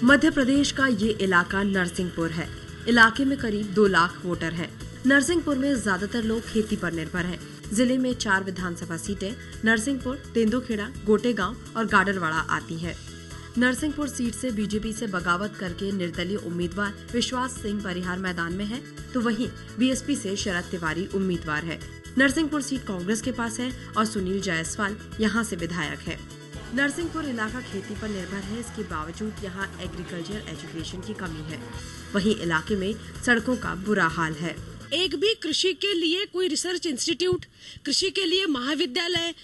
मध्य प्रदेश का ये इलाका नरसिंहपुर है। इलाके में करीब 2 लाख वोटर हैं। नरसिंहपुर में ज्यादातर लोग खेती पर निर्भर हैं। जिले में 4 विधानसभा सीटें नरसिंहपुर, तेंदुखेड़ा, गोटेगांव और गाडरवाड़ा आती हैं। नरसिंहपुर सीट से बीजेपी से बगावत करके निर्दलीय उम्मीदवार विश्वास सिंह परिहार मैदान में है, तो वहीं बीएसपी से शरद तिवारी उम्मीदवार है। नरसिंहपुर सीट कांग्रेस के पास है और सुनील जायसवाल यहाँ से विधायक है। नरसिंहपुर इलाका खेती पर निर्भर है, इसके बावजूद यहाँ एग्रीकल्चर एजुकेशन की कमी है। वहीं इलाके में सड़कों का बुरा हाल है। एक भी कृषि के लिए कोई रिसर्च इंस्टीट्यूट, कृषि के लिए महाविद्यालय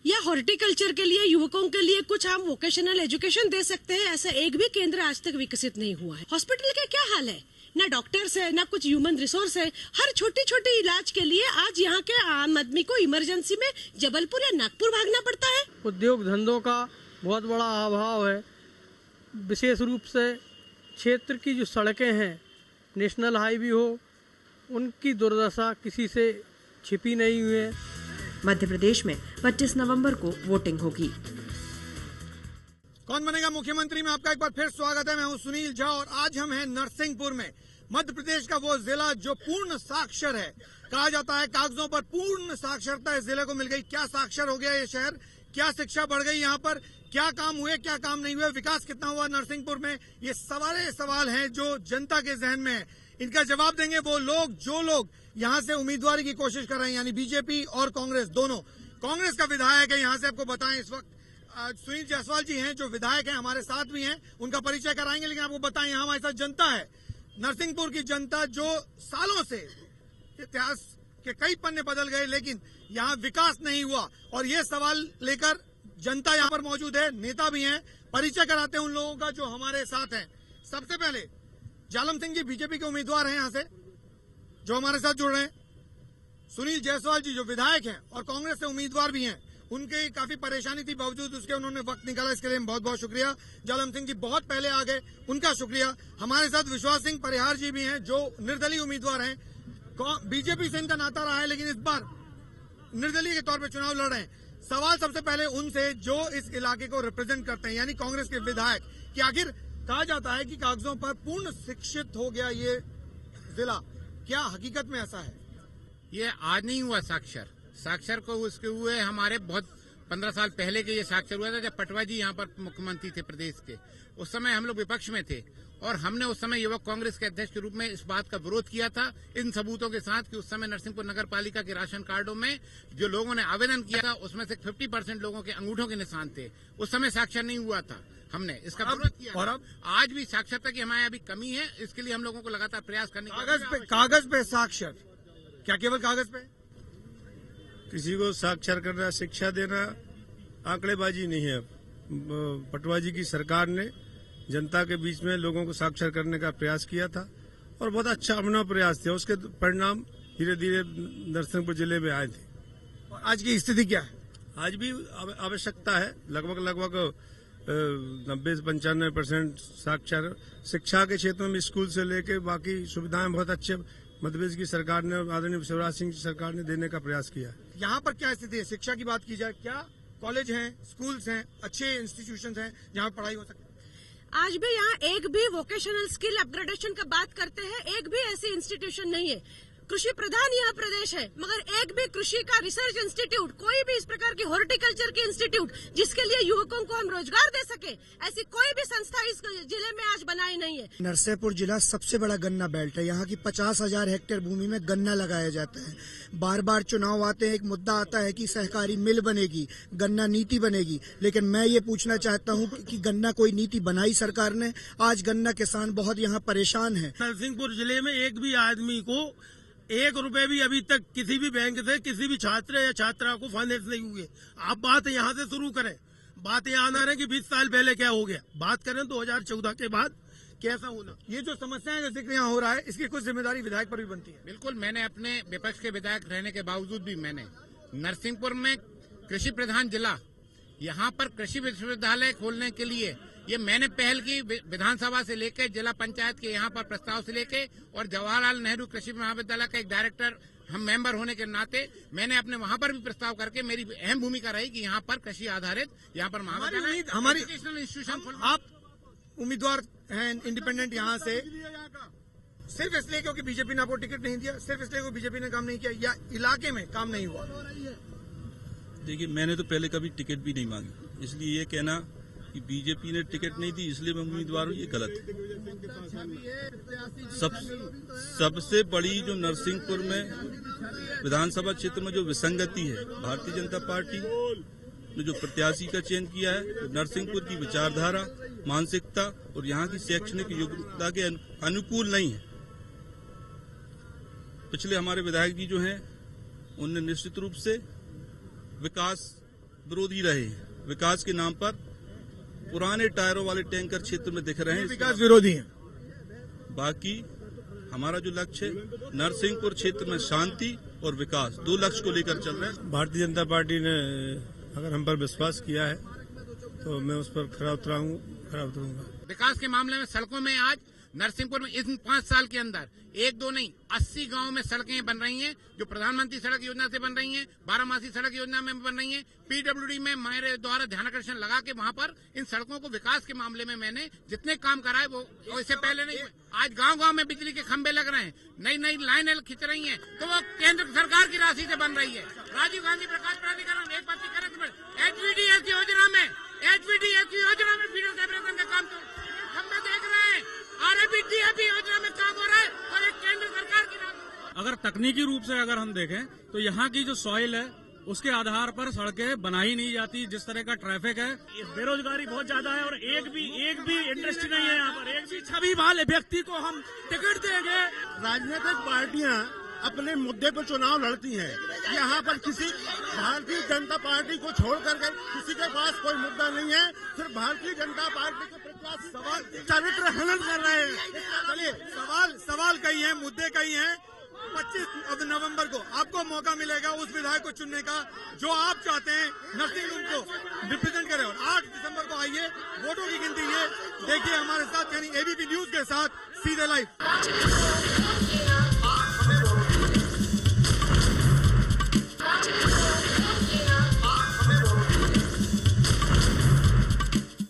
या हॉर्टिकल्चर के लिए युवकों के लिए कुछ हम वोकेशनल एजुकेशन दे सकते हैं, ऐसा एक भी केंद्र आज तक विकसित नहीं हुआ है। हॉस्पिटल का क्या हाल है? ना डॉक्टर्स है, ना कुछ ह्यूमन रिसोर्स है। हर छोटी छोटी इलाज के लिए आज यहाँ के आम आदमी को इमरजेंसी में जबलपुर या नागपुर भागना पड़ता है। उद्योग धंधों का बहुत बड़ा अभाव है। विशेष रूप से क्षेत्र की जो सड़कें हैं, नेशनल हाईवे हो, उनकी दुर्दशा किसी से छिपी नहीं हुई है। मध्य प्रदेश में 25 नवंबर को वोटिंग होगी। कौन बनेगा मुख्यमंत्री में आपका एक बार फिर स्वागत है। मैं हूं सुनील झा और आज हम हैं नरसिंहपुर में। मध्य प्रदेश का वो जिला जो पूर्ण साक्षर है। कहा जाता है कागजों पर पूर्ण साक्षरता इस जिले को मिल गई। क्या साक्षर हो गया ये शहर? क्या शिक्षा बढ़ गई यहाँ पर? क्या काम हुए, क्या काम नहीं हुए? विकास कितना हुआ नरसिंहपुर में? ये सवाल हैं जो जनता के जहन में है। इनका जवाब देंगे वो लोग जो लोग यहाँ से उम्मीदवारी की कोशिश कर रहे हैं, यानी बीजेपी और कांग्रेस दोनों। कांग्रेस का विधायक है यहाँ से, आपको बताएं इस वक्त सुनील जायसवाल जी हैं जो विधायक हैं, हमारे साथ भी हैं, उनका परिचय कराएंगे। लेकिन आपको बताएं यहाँ हमारे साथ जनता है, नरसिंहपुर की जनता जो सालों से इतिहास के कई पन्ने बदल गए लेकिन यहाँ विकास नहीं हुआ। और ये सवाल लेकर जनता यहाँ पर मौजूद है, नेता भी हैं। परिचय कराते हैं उन लोगों का जो हमारे साथ हैं। सबसे पहले जालम सिंह जी बीजेपी के उम्मीदवार हैं यहाँ से जो हमारे साथ जुड़ रहे हैं। सुनील जायसवाल जी जो विधायक हैं और कांग्रेस से उम्मीदवार भी हैं, उनकी काफी परेशानी थी, बावजूद उसके उन्होंने वक्त निकाला, इसके लिए बहुत बहुत शुक्रिया। जालम सिंह जी बहुत पहले आ गए, उनका शुक्रिया। हमारे साथ विश्वास सिंह परिहार जी भी हैं जो निर्दलीय उम्मीदवार हैं। बीजेपी से इनका नाता रहा है लेकिन इस बार निर्दलीय के तौर पर चुनाव लड़ रहे हैं। सवाल सबसे पहले उनसे जो इस इलाके को रिप्रेजेंट करते हैं, यानी कांग्रेस के विधायक, कि आखिर कहा जाता है कि कागजों पर पूर्ण शिक्षित हो गया ये जिला, क्या हकीकत में ऐसा है? ये आज नहीं हुआ साक्षर को उसके हुए हमारे बहुत 15 साल पहले के ये साक्षर हुआ था जब पटवा जी यहाँ पर मुख्यमंत्री थे प्रदेश के। उस समय हम लोग विपक्ष में थे और हमने उस समय युवक कांग्रेस के अध्यक्ष के रूप में इस बात का विरोध किया था इन सबूतों के साथ कि उस समय नरसिंहपुर नगर पालिका के राशन कार्डों में जो लोगों ने आवेदन किया था उसमें से 50% लोगों के अंगूठों के निशान थे। उस समय साक्षर नहीं हुआ था, हमने इसका विरोध किया। और अब आज भी साक्षरता की हमारे अभी कमी है, इसके लिए हम लोगों को लगातार प्रयास करने की। कागज पे साक्षर, क्या केवल कागज पे? किसी को साक्षर करना, शिक्षा देना आंकड़ेबाजी नहीं है। पटवा जी की सरकार ने जनता के बीच में लोगों को साक्षर करने का प्रयास किया था और बहुत अच्छा अभिनव प्रयास था। उसके परिणाम धीरे धीरे नरसिंहपुर जिले में आए थे। और आज की स्थिति क्या है? आज भी आवश्यकता है। लगभग 90 से 95% साक्षर शिक्षा के क्षेत्र में स्कूल से लेकर बाकी सुविधाएं बहुत अच्छे मध्य प्रदेश की सरकार ने, आदरणीय शिवराज सिंह सरकार ने देने का प्रयास किया है। यहाँ पर क्या स्थिति है? शिक्षा की बात की जाए, क्या कॉलेज हैं, स्कूल्स हैं, अच्छे इंस्टीट्यूशंस हैं जहाँ पढ़ाई हो सके? आज भी यहाँ एक भी वोकेशनल स्किल अपग्रेडेशन का बात करते हैं, एक भी ऐसी इंस्टीट्यूशन नहीं है। कृषि प्रधान यह प्रदेश है मगर एक भी कृषि का रिसर्च इंस्टीट्यूट, कोई भी इस प्रकार की हॉर्टिकल्चर की इंस्टीट्यूट जिसके लिए युवकों को हम रोजगार दे सके, ऐसी कोई भी संस्था इस जिले में आज बनाई नहीं है। नरसिंहपुर जिला सबसे बड़ा गन्ना बेल्ट है। यहाँ की 50,000 हेक्टेयर भूमि में गन्ना लगाया जाता है। बार बार चुनाव आते हैं, एक मुद्दा आता है कि सहकारी मिल बनेगी, गन्ना नीति बनेगी, लेकिन मैं ये पूछना चाहता हूँ कि गन्ना कोई नीति बनाई सरकार ने? आज गन्ना किसान बहुत यहाँ परेशान है। नरसिंहपुर जिले में एक भी आदमी को 1 रुपए भी अभी तक किसी भी बैंक से किसी भी छात्र या छात्रा को फाइनेंस नहीं हुए। आप बात यहाँ से शुरू करें। बात यहाँ ना रहे कि 20 साल पहले क्या हो गया, बात करें 2014 के बाद कैसा होना। ये जो समस्याएं का जिक्र यहाँ हो रहा है, इसकी कुछ जिम्मेदारी विधायक पर भी बनती है। बिल्कुल, मैंने अपने विपक्ष के विधायक रहने के बावजूद भी मैंने नरसिंहपुर में कृषि प्रधान जिला, यहाँ पर कृषि विश्वविद्यालय खोलने के लिए ये मैंने पहल की। विधानसभा से लेकर जिला पंचायत के यहाँ पर प्रस्ताव से लेके और जवाहरलाल नेहरू कृषि महाविद्यालय का एक डायरेक्टर हम मेंबर होने के नाते मैंने अपने वहाँ पर भी प्रस्ताव करके मेरी अहम भूमिका रही कि यहाँ पर कृषि आधारित यहाँ पर महाविद्यालय, हमारी एजुकेशनल इंस्टीट्यूशन। आप उम्मीदवार हैं इंडिपेंडेंट यहाँ से, सिर्फ इसलिए क्योंकि बीजेपी ने आपको टिकट नहीं दिया, सिर्फ इसलिए क्योंकि बीजेपी ने काम नहीं किया, या इलाके में काम नहीं हुआ? देखिए, मैंने तो पहले कभी टिकट भी नहीं मांगी, इसलिए ये कहना कि बीजेपी ने टिकट नहीं दी इसलिए मैं उम्मीदवार हूँ, ये गलत है। सबसे बड़ी जो नरसिंहपुर में विधानसभा क्षेत्र में जो विसंगति है, भारतीय जनता पार्टी ने जो प्रत्याशी का चयन किया है, तो नरसिंहपुर की विचारधारा, मानसिकता और यहाँ की शैक्षणिक योग्यता के अनुकूल नहीं है। पिछले हमारे विधायक जी जो हैं, उनने निश्चित रूप से विकास विरोधी रहे हैं। विकास के नाम पर पुराने टायरों वाले टैंकर क्षेत्र में दिख रहे हैं, विकास विरोधी हैं। बाकी हमारा जो लक्ष्य है, नरसिंहपुर क्षेत्र में शांति और विकास, दो लक्ष्य को लेकर चल रहे हैं। भारतीय जनता पार्टी ने अगर हम पर विश्वास किया है तो मैं उस पर खरा उतरूंगा। विकास के मामले में सड़कों में आज नरसिंहपुर में इन 5 साल के अंदर 1-2 नहीं 80 गांव में सड़कें बन रही हैं, जो प्रधानमंत्री सड़क योजना से बन रही हैं, 12मासी सड़क योजना में बन रही हैं, पीडब्ल्यूडी में मेरे द्वारा ध्यानाकर्षण लगा के वहां पर इन सड़कों को विकास के मामले में मैंने जितने काम कराए वो इससे पहले नहीं। आज गांव-गांव में बिजली के खंभे लग रहे हैं, नई लाइनें खिंच रही हैं, तो वो केंद्र सरकार की राशि से बन रही है। राजीव गांधी प्रकाश प्राधिकरण एक HVDS योजना में फीडर सेपरेशन का काम तो खंभे देख रहे हैं, RABDAP योजना में काम हो रहा है और एक केंद्र सरकार की राशि। अगर तकनीकी रूप से अगर हम देखें तो यहाँ की जो सॉइल है उसके आधार पर सड़कें बनाई नहीं जाती। जिस तरह का ट्रैफिक है, बेरोजगारी बहुत ज्यादा है और एक भी इंडस्ट्री नहीं है यहाँ पर, एक भी छवि वाले व्यक्ति को हम टिकट देंगे। राजनीतिक पार्टियां अपने मुद्दे पर चुनाव लड़ती हैं, यहाँ पर किसी भारतीय जनता पार्टी को छोड़ करके किसी के पास कोई मुद्दा नहीं है, सिर्फ भारतीय जनता पार्टी के प्रत्याशी चरित्र हनन कर रहे हैं। चलिए, सवाल कई हैं, मुद्दे कई हैं। 25 नवंबर को आपको मौका मिलेगा उस विधायक को चुनने का जो आप चाहते हैं नरसिंहपुर को रिप्रेजेंट करे, और 8 दिसंबर को आइए, वोटों की गिनती ये देखिए हमारे साथ, यानी ABP न्यूज के साथ सीधे लाइव।